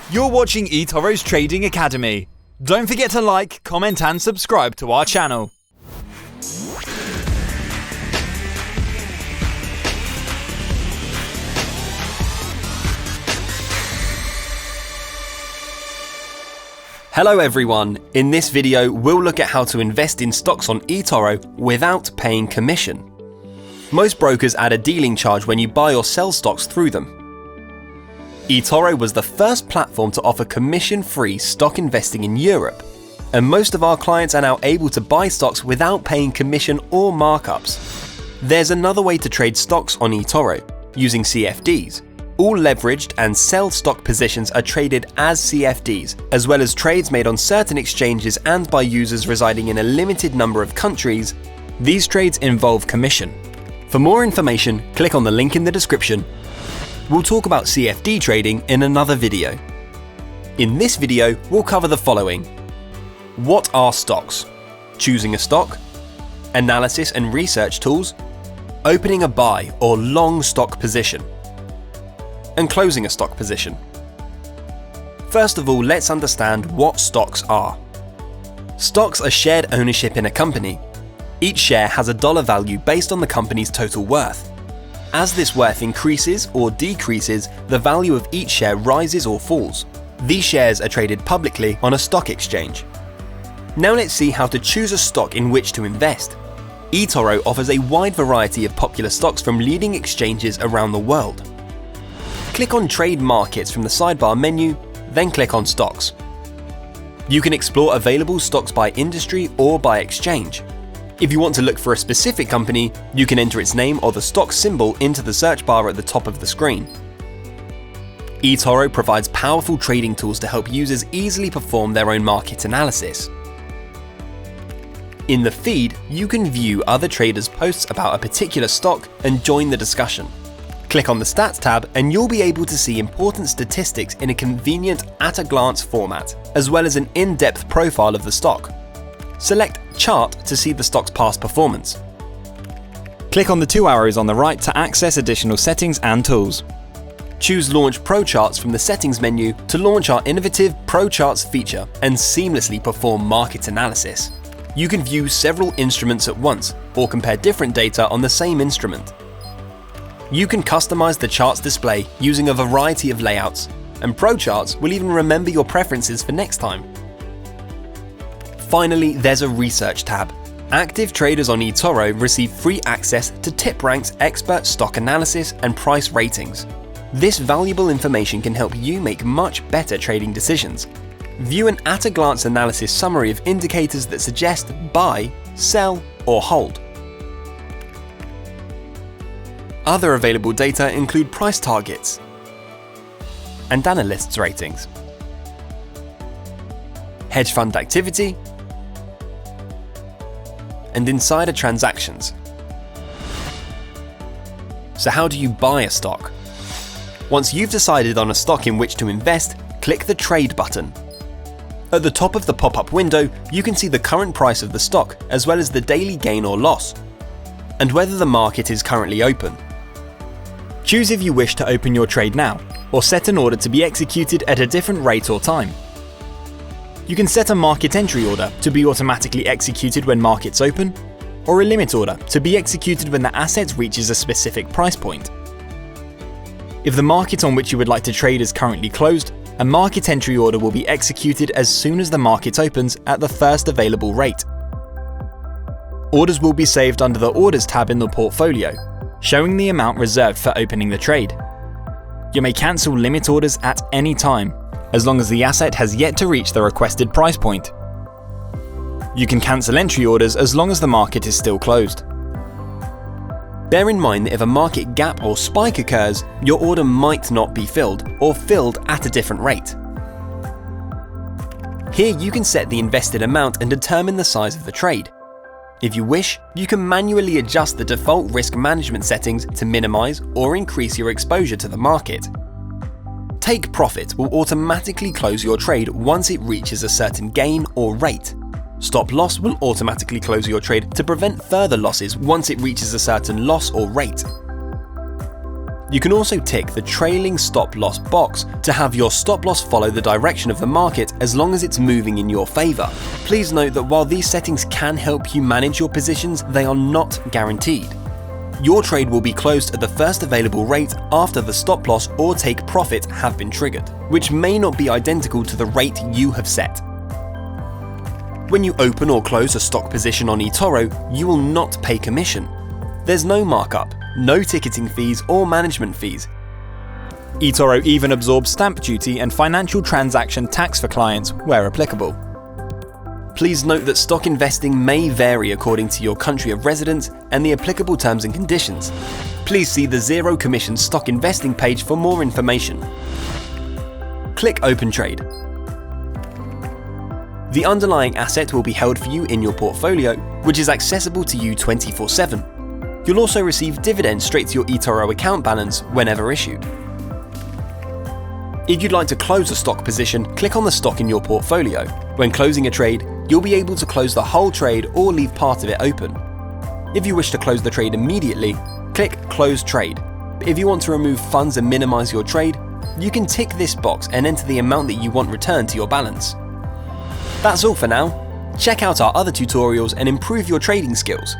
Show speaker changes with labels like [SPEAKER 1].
[SPEAKER 1] You're watching eToro's Trading Academy. Don't forget to like, comment and subscribe to our channel.
[SPEAKER 2] Hello everyone, in this video we'll look at how to invest in stocks on eToro without paying commission. Most brokers add a dealing charge when you buy or sell stocks through them. eToro was the first platform to offer commission-free stock investing in Europe, and most of our clients are now able to buy stocks without paying commission or markups. There's another way to trade stocks on eToro, using CFDs. All leveraged and sell stock positions are traded as CFDs, as well as trades made on certain exchanges and by users residing in a limited number of countries. These trades involve commission. For more information, click on the link in the description. We'll talk about CFD trading in another video. In this video, we'll cover the following. What are stocks? Choosing a stock? Analysis and research tools? Opening a buy or long stock position? And closing a stock position. First of all, let's understand what stocks are. Stocks are shared ownership in a company. Each share has a dollar value based on the company's total worth. As this worth increases or decreases, the value of each share rises or falls. These shares are traded publicly on a stock exchange. Now let's see how to choose a stock in which to invest. eToro offers a wide variety of popular stocks from leading exchanges around the world. Click on Trade Markets from the sidebar menu, then click on Stocks. You can explore available stocks by industry or by exchange. If you want to look for a specific company, you can enter its name or the stock symbol into the search bar at the top of the screen. eToro provides powerful trading tools to help users easily perform their own market analysis. In the feed, you can view other traders' posts about a particular stock and join the discussion. Click on the Stats tab and you'll be able to see important statistics in a convenient at-a-glance format, as well as an in-depth profile of the stock. Select Chart to see the stock's past performance.
[SPEAKER 1] Click on the two arrows on the right to access additional settings and tools.
[SPEAKER 2] Choose Launch Pro Charts from the Settings menu to launch our innovative Pro Charts feature and seamlessly perform market analysis. You can view several instruments at once or compare different data on the same instrument. You can customize the chart's display using a variety of layouts, and Pro Charts will even remember your preferences for next time. Finally, there's a Research tab. Active traders on eToro receive free access to TipRank's expert stock analysis and price ratings. This valuable information can help you make much better trading decisions. View an at-a-glance analysis summary of indicators that suggest buy, sell, or hold. Other available data include price targets and analysts' ratings, hedge fund activity, and insider transactions. So how do you buy a stock? Once you've decided on a stock in which to invest, click the Trade button. At the top of the pop-up window, you can see the current price of the stock as well as the daily gain or loss, and whether the market is currently open. Choose if you wish to open your trade now, or set an order to be executed at a different rate or time. You can set a market entry order to be automatically executed when markets open, or a limit order to be executed when the asset reaches a specific price point. If the market on which you would like to trade is currently closed, a market entry order will be executed as soon as the market opens at the first available rate. Orders will be saved under the Orders tab in the portfolio, showing the amount reserved for opening the trade. You may cancel limit orders at any time, as long as the asset has yet to reach the requested price point. You can cancel entry orders as long as the market is still closed. Bear in mind that if a market gap or spike occurs, your order might not be filled or filled at a different rate. Here you can set the invested amount and determine the size of the trade. If you wish, you can manually adjust the default risk management settings to minimize or increase your exposure to the market. Take Profit will automatically close your trade once it reaches a certain gain or rate. Stop Loss will automatically close your trade to prevent further losses once it reaches a certain loss or rate. You can also tick the trailing stop loss box to have your stop loss follow the direction of the market as long as it's moving in your favour. Please note that while these settings can help you manage your positions, they are not guaranteed. Your trade will be closed at the first available rate after the stop loss or take profit have been triggered, which may not be identical to the rate you have set. When you open or close a stock position on eToro, you will not pay commission. There's no markup, no ticketing fees or management fees.
[SPEAKER 1] eToro even absorbs stamp duty and financial transaction tax for clients where applicable.
[SPEAKER 2] Please note that stock investing may vary according to your country of residence and the applicable terms and conditions. Please see the Zero Commission Stock Investing page for more information. Click Open Trade. The underlying asset will be held for you in your portfolio, which is accessible to you 24/7. You'll also receive dividends straight to your eToro account balance whenever issued. If you'd like to close a stock position, click on the stock in your portfolio. When closing a trade, you'll be able to close the whole trade or leave part of it open. If you wish to close the trade immediately, click Close Trade. If you want to remove funds and minimize your trade, you can tick this box and enter the amount that you want returned to your balance. That's all for now. Check out our other tutorials and improve your trading skills.